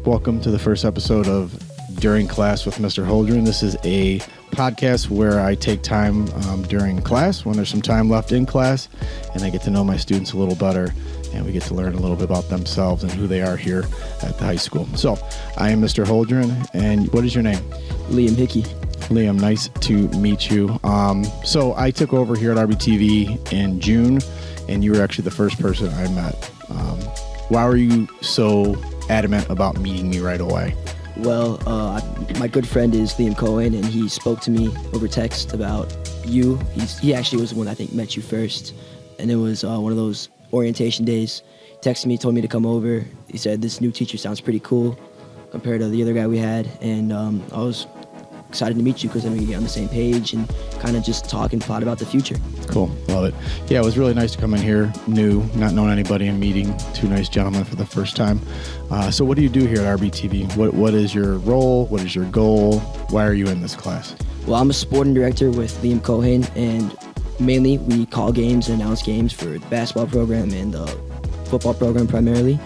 Welcome to the first episode of During Class with Mr. Holdren. This is a podcast where I take time during class, when there's some time left in class, and I get to know my students a little better, and we get to learn a little bit about themselves and who they are here at the high school. So, I am Mr. Holdren, and what is your name? Liam Hickey. Liam, nice to meet you. So I took over here at RBTV in June, and you were actually the first person I met. Why were you so adamant about meeting me right away? Well, my good friend is Liam Cohen, and he spoke to me over text about you. He actually was the one I think met you first, and it was one of those orientation days. He texted me, told me to come over. He said, this new teacher sounds pretty cool compared to the other guy we had, and I was excited to meet you because then we could get on the same page and kind of just talk and plot about the future. Cool. Love it. Yeah, it was really nice to come in here, new, not knowing anybody, and meeting two nice gentlemen for the first time. So what do you do here at RBTV? What is your role? What is your goal? Why are you in this class? Well, I'm a sporting director with Liam Cohen, and mainly we call games and announce games for the basketball program and the football program primarily,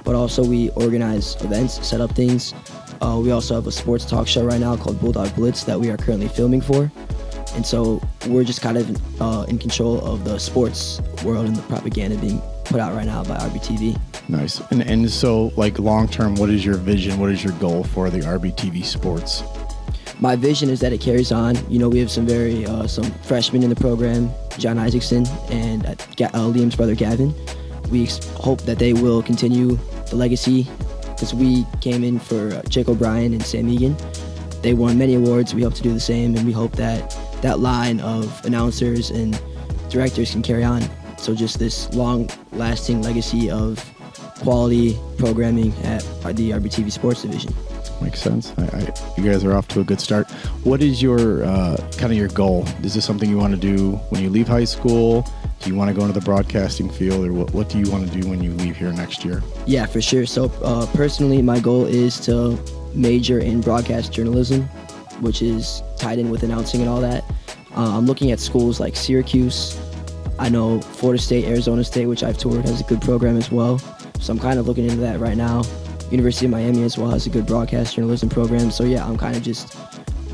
but also we organize events, set up things. We also have a sports talk show right now called Bulldog Blitz that we are currently filming for. And so we're just kind of in control of the sports world and the propaganda being put out right now by RBTV. Nice. And so, like, long-term, what is your vision? What is your goal for the RBTV sports? My vision is that it carries on. You know, we have some some freshmen in the program, John Isaacson and Liam's brother Gavin. We hope that they will continue the legacy, because we came in for Jake O'Brien and Sam Egan. They won many awards. We hope to do the same, and we hope that that line of announcers and directors can carry on. So just this long-lasting legacy of quality programming at the RBTV Sports Division. Makes sense. You guys are off to a good start. What is your kind of your goal? Is this something you want to do when you leave high school? Do you want to go into the broadcasting field, or what do you want to do when you leave here next year? Yeah, for sure. So personally, my goal is to major in broadcast journalism, which is tied in with announcing and all that. I'm looking at schools like Syracuse. I know Florida State, Arizona State, which I've toured, has a good program as well. So I'm kind of looking into that right now. University of Miami as well has a good broadcast journalism program. So yeah, I'm kind of just,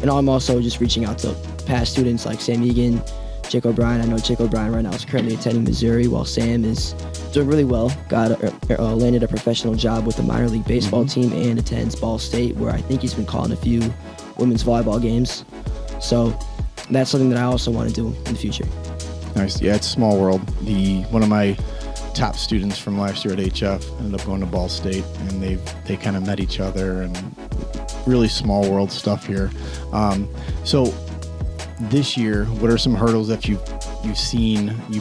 and I'm also just reaching out to past students like Sam Egan, Jake O'Brien. I know Jake O'Brien right now is currently attending Missouri, while Sam is doing really well. Landed a professional job with the minor league baseball team and attends Ball State, where I think he's been calling a few women's volleyball games. So that's something that I also want to do in the future. Nice. Yeah, it's a small world. One of my top students from last year at HF ended up going to Ball State, and they kind of met each other, and really small world stuff here. So this year, what are some hurdles that you've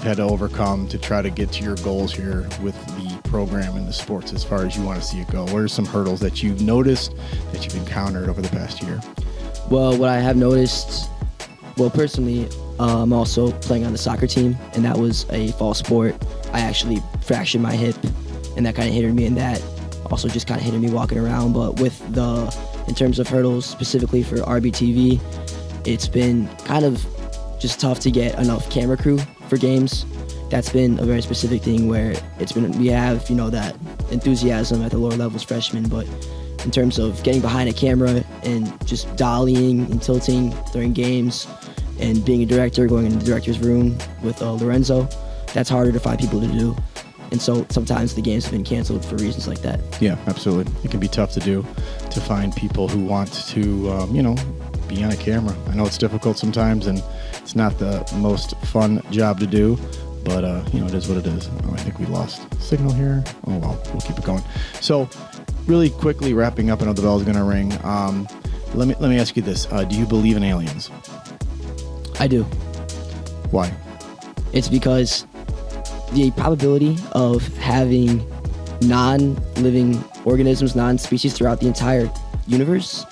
had to overcome to try to get to your goals here with the program and the sports as far as you want to see it go? What are some hurdles that you've noticed, that you've encountered over the past year? Well, what I have noticed, personally, I'm also playing on the soccer team, and that was a fall sport. I actually fractured my hip, and that kind of hindered me, and that also just kind of hindered me walking around. But in terms of hurdles specifically for RBTV, it's been kind of just tough to get enough camera crew for games. That's been a very specific thing where we have, that enthusiasm at the lower levels freshmen, but in terms of getting behind a camera and just dollying and tilting during games and being a director, going into the director's room with Lorenzo, that's harder to find people to do. And so sometimes the games have been canceled for reasons like that. Yeah, absolutely. It can be tough to find people who want to, be on a camera. I know it's difficult sometimes, and it's not the most fun job to do, but it is what it is. I think we lost signal here. Oh well, we'll keep it going. So really quickly wrapping up, I know the bell's gonna ring. Let me ask you this. Do you believe in aliens? I do. Why? It's because the probability of having non-living organisms, non-species throughout the entire universe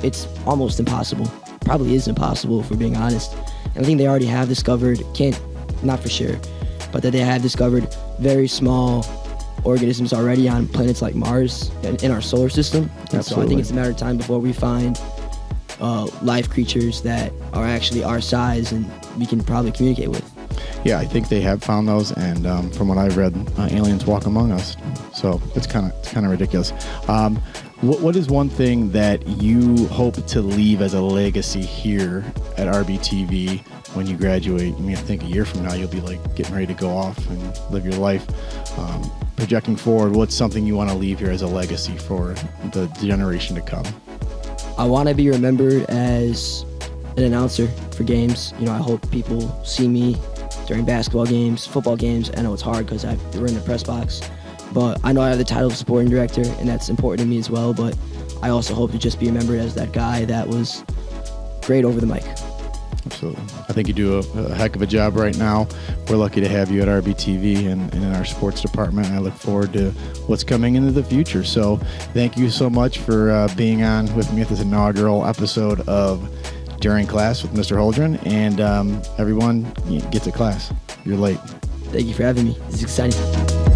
it's almost impossible. Probably is impossible, if we're being honest. And I think they already have discovered, not for sure, but that they have discovered very small organisms already on planets like Mars and in our solar system. And so I think it's a matter of time before we find life creatures that are actually our size and we can probably communicate with. Yeah, I think they have found those, and from what I've read, aliens walk among us. So it's kind of ridiculous. What is one thing that you hope to leave as a legacy here at RBTV when you graduate? I mean, I think a year from now you'll be like getting ready to go off and live your life. Projecting forward, what's something you want to leave here as a legacy for the generation to come? I want to be remembered as an announcer for games. You know, I hope people see me during basketball games, football games. I know it's hard because we're in the press box, but I know I have the title of sporting director, and that's important to me as well. But I also hope to just be remembered as that guy that was great over the mic. Absolutely. I think you do a heck of a job right now. We're lucky to have you at RBTV and in our sports department. I look forward to what's coming into the future. So thank you so much for being on with me at this inaugural episode of During Class with Mr. Holdren. And everyone, get to class. You're late. Thank you for having me. This is exciting.